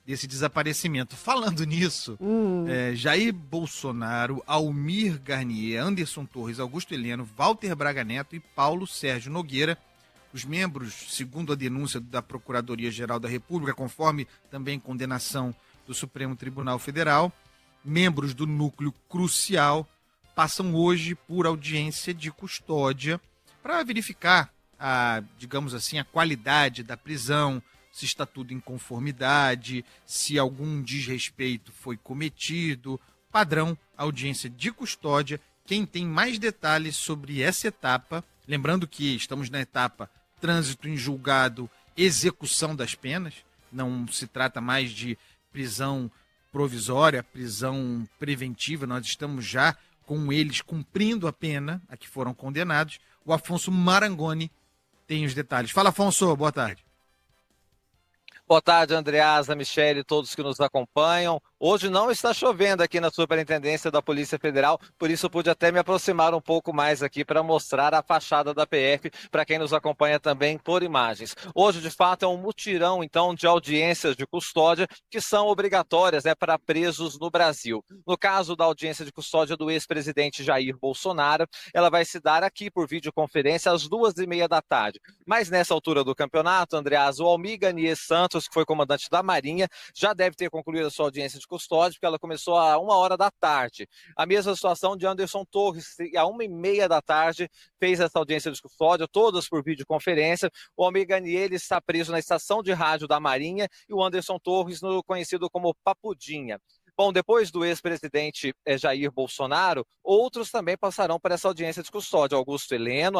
desse desaparecimento. Falando nisso, Jair Bolsonaro, Almir Garnier, Anderson Torres, Augusto Heleno, Walter Braga Neto e Paulo Sérgio Nogueira, os membros, segundo a denúncia da Procuradoria-Geral da República, conforme também condenação do Supremo Tribunal Federal, membros do núcleo crucial passam hoje por audiência de custódia para verificar digamos assim, a qualidade da prisão, se está tudo em conformidade, se algum desrespeito foi cometido. Padrão, audiência de custódia. Quem tem mais detalhes sobre essa etapa, lembrando que estamos na etapa trânsito em julgado, execução das penas, não se trata mais de prisão provisória, prisão preventiva, nós estamos já com eles cumprindo a pena a que foram condenados. O Afonso Marangoni tem os detalhes. Fala, Afonso, boa tarde. Boa tarde, Andreasa, Michele, todos que nos acompanham. Hoje não está chovendo aqui na Superintendência da Polícia Federal, por isso pude até me aproximar um pouco mais aqui para mostrar a fachada da PF para quem nos acompanha também por imagens. Hoje, de fato, é um mutirão, então, de audiências de custódia que são obrigatórias para presos no Brasil. No caso da audiência de custódia do ex-presidente Jair Bolsonaro, ela vai se dar aqui por videoconferência às 2h30 da tarde. Mas nessa altura do campeonato, Andreasa, o Almir Garnier Santos, que foi comandante da Marinha, já deve ter concluído a sua audiência de custódia, porque ela começou a 1h da tarde. A mesma situação de Anderson Torres, que a 1h30 da tarde fez essa audiência de custódia, todas por videoconferência. O Almir Garnier ele está preso na estação de rádio da Marinha e o Anderson Torres, conhecido como Papudinha. Bom, depois do ex-presidente Jair Bolsonaro, outros também passarão por essa audiência de custódia. Augusto Heleno,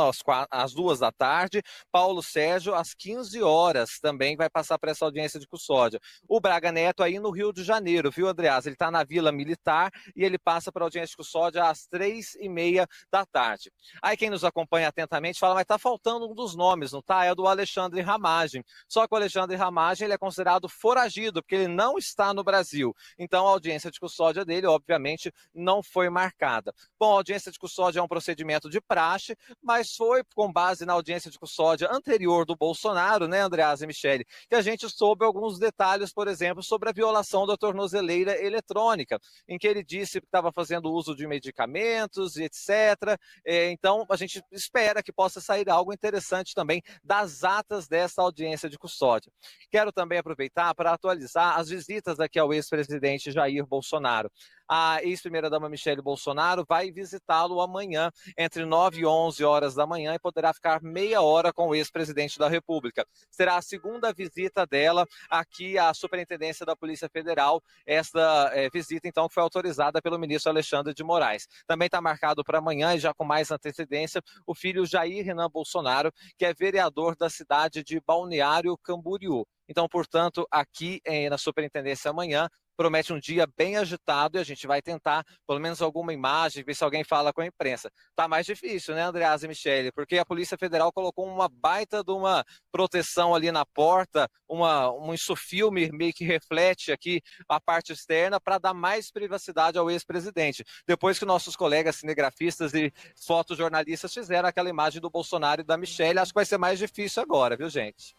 às 2h da tarde, Paulo Sérgio, às 15 horas, também vai passar por essa audiência de custódia. O Braga Neto aí no Rio de Janeiro, viu, Andreasa? Ele está na Vila Militar e ele passa por audiência de custódia às 3h30 da tarde. Aí quem nos acompanha atentamente fala, mas está faltando um dos nomes, não está? É do Alexandre Ramagem. Só que o Alexandre Ramagem ele é considerado foragido, porque ele não está no Brasil. Então, a audiência de custódia dele, obviamente, não foi marcada. Bom, a audiência de custódia é um procedimento de praxe, mas foi com base na audiência de custódia anterior do Bolsonaro, né, Andreasa e Michele, que a gente soube alguns detalhes, por exemplo, sobre a violação da tornozeleira eletrônica, em que ele disse que estava fazendo uso de medicamentos e etc. Então, a gente espera que possa sair algo interessante também das atas dessa audiência de custódia. Quero também aproveitar para atualizar as visitas aqui ao ex-presidente Jair Bolsonaro. A ex-primeira-dama Michele Bolsonaro vai visitá-lo amanhã, entre 9 e 11 horas da manhã, e poderá ficar meia hora com o ex-presidente da República. Será a segunda visita dela aqui à Superintendência da Polícia Federal. Esta visita, então, foi autorizada pelo ministro Alexandre de Moraes. Também está marcado para amanhã, e já com mais antecedência, o filho Jair Renan Bolsonaro, que é vereador da cidade de Balneário Camboriú. Então, portanto, aqui na Superintendência amanhã, promete um dia bem agitado e a gente vai tentar, pelo menos alguma imagem, ver se alguém fala com a imprensa. Tá mais difícil, né, Andreasa e Michele? Porque a Polícia Federal colocou uma baita de uma proteção ali na porta, um insufilme meio que reflete aqui a parte externa para dar mais privacidade ao ex-presidente. Depois que nossos colegas cinegrafistas e fotojornalistas fizeram aquela imagem do Bolsonaro e da Michele, acho que vai ser mais difícil agora, viu, gente?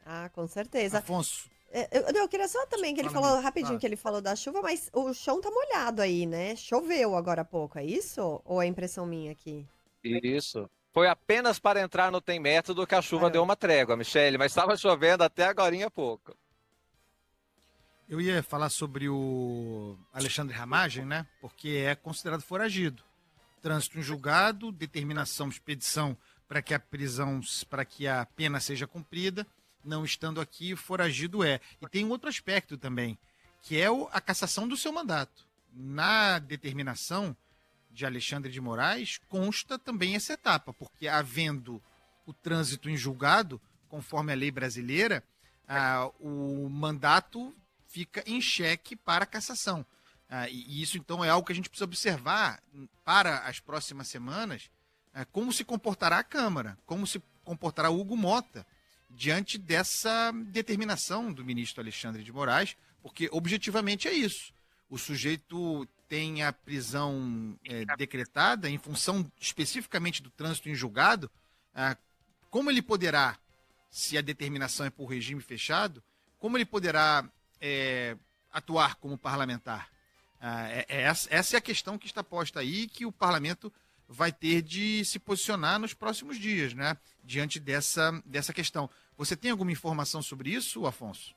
Ah, com certeza. Afonso. Eu queria só também que ele falou, rapidinho, que ele falou da chuva, mas o chão tá molhado aí, né? Choveu agora há pouco, é isso? Ou é impressão minha aqui? Isso. Foi apenas para entrar no Tem Método que a chuva deu uma trégua, Michele, mas estava chovendo até agorinha há pouco. Eu ia falar sobre o Alexandre Ramagem, né? Porque é considerado foragido. Trânsito em julgado, determinação, expedição para que a pena seja cumprida. Não estando aqui, foragido é. E tem um outro aspecto também, que é a cassação do seu mandato. Na determinação de Alexandre de Moraes, consta também essa etapa, porque havendo o trânsito em julgado, conforme a lei brasileira, o mandato fica em xeque para a cassação. E isso, então, é algo que a gente precisa observar para as próximas semanas, como se comportará a Câmara, como se comportará o Hugo Mota, diante dessa determinação do ministro Alexandre de Moraes, porque objetivamente é isso. O sujeito tem a prisão decretada em função especificamente do trânsito em julgado. Como ele poderá, se a determinação é por regime fechado, como ele poderá atuar como parlamentar? Essa é a questão que está posta aí, que o parlamento vai ter de se posicionar nos próximos dias, né? Diante dessa questão. Você tem alguma informação sobre isso, Afonso?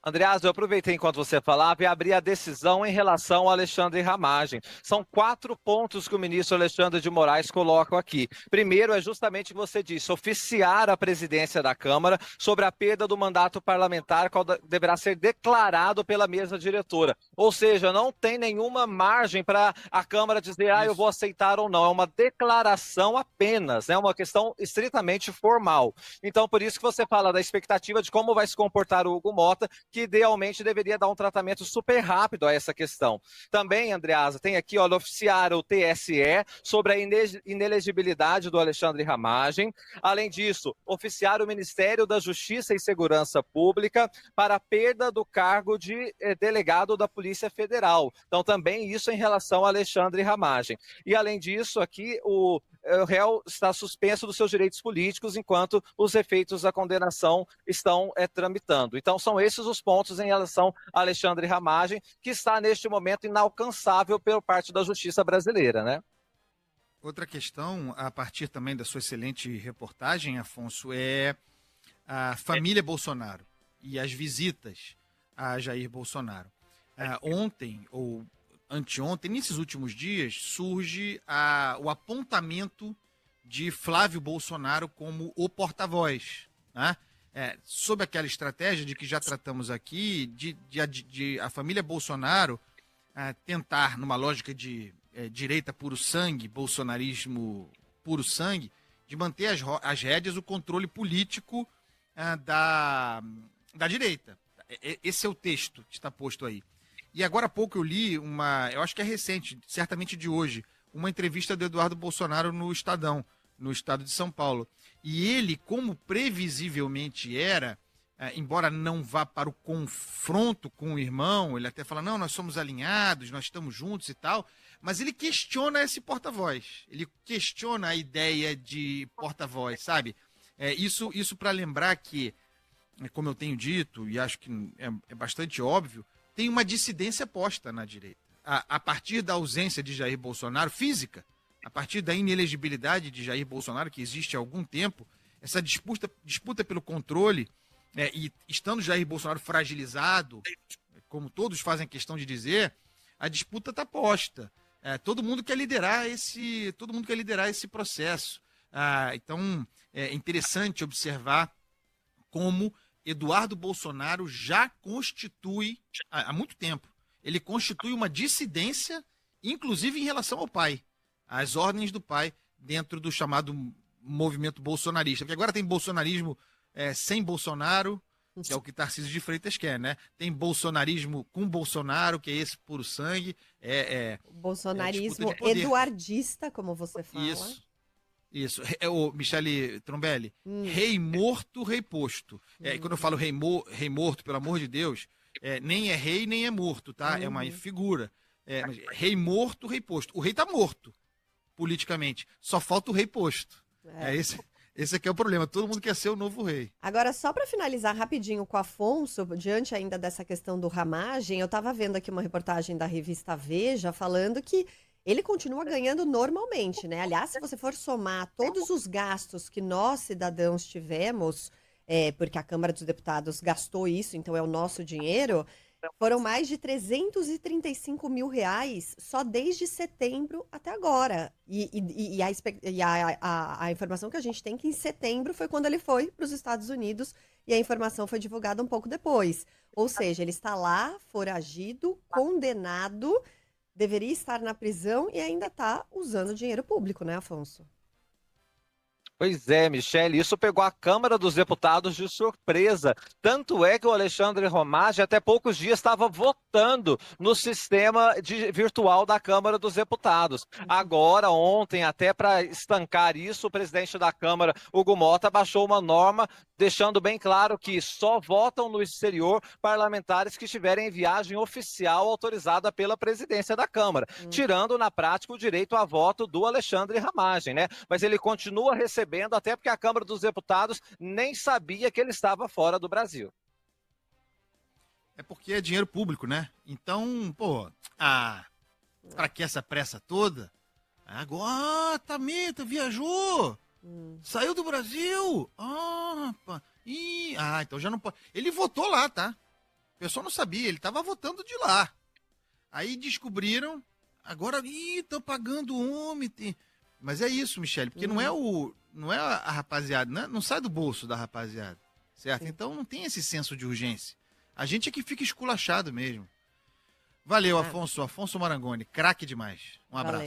Andreas, eu aproveitei enquanto você falava e abri a decisão em relação ao Alexandre Ramagem. São 4 pontos que o ministro Alexandre de Moraes coloca aqui. Primeiro é justamente o que você disse, oficiar a presidência da Câmara sobre a perda do mandato parlamentar, qual deverá ser declarado pela mesa diretora. Ou seja, não tem nenhuma margem para a Câmara dizer, eu vou aceitar ou não. É uma declaração apenas, é uma questão estritamente formal. Então, por isso que você fala da expectativa de como vai se comportar o Hugo Mota, que idealmente deveria dar um tratamento super rápido a essa questão. Também, Andreasa, tem aqui, oficiar o TSE sobre a inelegibilidade do Alexandre Ramagem. Além disso, oficiar o Ministério da Justiça e Segurança Pública para a perda do cargo de delegado da Polícia Federal. Então, também isso em relação a Alexandre Ramagem. E, além disso, aqui o réu está suspenso dos seus direitos políticos enquanto os efeitos da condenação estão tramitando. Então, são esses os pontos em relação a Alexandre Ramagem, que está, neste momento, inalcançável por parte da justiça brasileira, né? Outra questão, a partir também da sua excelente reportagem, Afonso, é a família Bolsonaro e as visitas a Jair Bolsonaro. Ontem, ou anteontem, nesses últimos dias, surge o apontamento de Flávio Bolsonaro como o porta-voz, né? Sob aquela estratégia de que já tratamos aqui, de a família Bolsonaro tentar, numa lógica de direita puro sangue, bolsonarismo puro sangue, de manter as rédeas, o controle político da direita. Esse é o texto que está posto aí. E agora há pouco eu li eu acho que é recente, certamente de hoje, uma entrevista do Eduardo Bolsonaro no Estadão, no estado de São Paulo. E ele, como previsivelmente era, embora não vá para o confronto com o irmão, ele até fala, não, nós somos alinhados, nós estamos juntos e tal, mas ele questiona esse porta-voz, ele questiona a ideia de porta-voz, sabe? Isso para lembrar que, como eu tenho dito, e acho que é bastante óbvio, tem uma dissidência posta na direita. A partir da ausência de Jair Bolsonaro, física, a partir da inelegibilidade de Jair Bolsonaro, que existe há algum tempo, essa disputa pelo controle, e estando Jair Bolsonaro fragilizado, como todos fazem questão de dizer, a disputa está posta. Todo mundo quer liderar esse processo. Então, é interessante observar como Eduardo Bolsonaro já constitui, há muito tempo, ele constitui uma dissidência, inclusive em relação ao pai, às ordens do pai, dentro do chamado movimento bolsonarista. Porque agora tem bolsonarismo sem Bolsonaro, que é o que Tarcísio de Freitas quer, né? Tem bolsonarismo com Bolsonaro, que é esse puro sangue. Bolsonarismo eduardista, como você fala. Isso. O Michele Trombelli, rei morto, rei posto. Quando eu falo rei morto, pelo amor de Deus, nem é rei, nem é morto, tá? É uma figura. Rei morto, rei posto. O rei tá morto, politicamente. Só falta o rei posto. Esse aqui é o problema. Todo mundo quer ser o novo rei. Agora, só para finalizar rapidinho com o Afonso, diante ainda dessa questão do Ramagem, eu estava vendo aqui uma reportagem da revista Veja falando que ele continua ganhando normalmente, né? Aliás, se você for somar todos os gastos que nós, cidadãos, tivemos, porque a Câmara dos Deputados gastou isso, então é o nosso dinheiro, foram mais de 335 mil reais só desde setembro até agora. E a informação que a gente tem é que em setembro foi quando ele foi para os Estados Unidos e a informação foi divulgada um pouco depois. Ou seja, ele está lá, foragido, condenado, deveria estar na prisão e ainda está usando dinheiro público, né, Afonso? Pois é, Michele, isso pegou a Câmara dos Deputados de surpresa. Tanto é que o Alexandre Ramagem até poucos dias estava votando no sistema virtual da Câmara dos Deputados. Agora, ontem, até para estancar isso, o presidente da Câmara, Hugo Mota, baixou uma norma deixando bem claro que só votam no exterior parlamentares que estiverem em viagem oficial autorizada pela presidência da Câmara, tirando na prática o direito a voto do Alexandre Ramagem, né? Mas ele continua recebendo, até porque a Câmara dos Deputados nem sabia que ele estava fora do Brasil. É porque é dinheiro público, né? Então, pô, pra que essa pressa toda? Agora, Tamita, viajou! Saiu do Brasil! Então já não pode. Ele votou lá, tá? O pessoal não sabia, ele tava votando de lá. Aí descobriram, agora, estão pagando o homem. Mas é isso, Michele, porque não é a rapaziada, não sai do bolso da rapaziada, certo? Então não tem esse senso de urgência. A gente é que fica esculachado mesmo. Valeu, Afonso Marangoni, craque demais. Um abraço. Valeu.